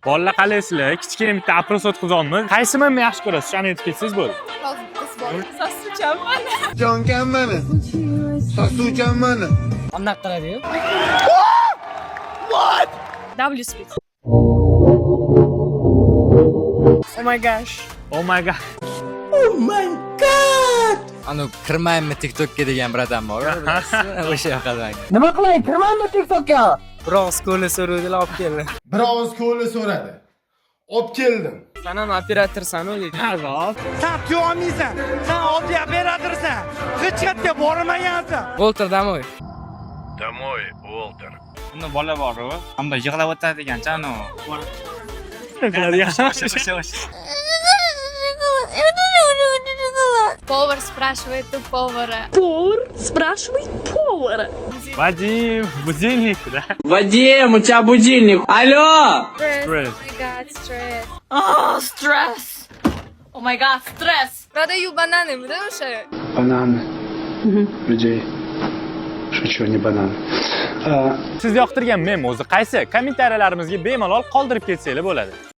Bolalar qalaysizlar? Kichkina bitta oпрос o'tkazamiz. Qaysi menni yaxshi ko'rasiz? Shuni aytib ketsangiz bo'ldi. Sassuchamman. Jonkanmani. Sasuvchanmani. Qanday qiladi-yu? W speed. Oh my gosh. Oh my god. Anu kirmaymi TikTokga degan bir odam bor. O'sha yoqada. Nima qilay? Kirmanmi TikTokka? Biroz ko'li so'ruvdilar, olib keldi. Biroz ko'li so'radi. Olib keldim. Sen ham operatorsan-ku dedi. Sen tuyolmaysan. Sen operatorsan. Hech qayerga bormagansan. Volter Damoy. Домой, Уолтер. Bunda bola bor-ku, hamda yig'lab o'tadigan-cha anu. Повар спрашивает у повара. Vadim, budilnik, да? Вадим, у тебя будильник. Алло! Stress. Stress. Oh my god, stress. Oh my god, stress. Продаю бананы, потому что... Бананы. Людей. Шучу, не бананы. Siz yoqtirgan mem o'zi qaysi? Kommentariyalarımizga bemalol qoldirib ketsanglar bo'ladi.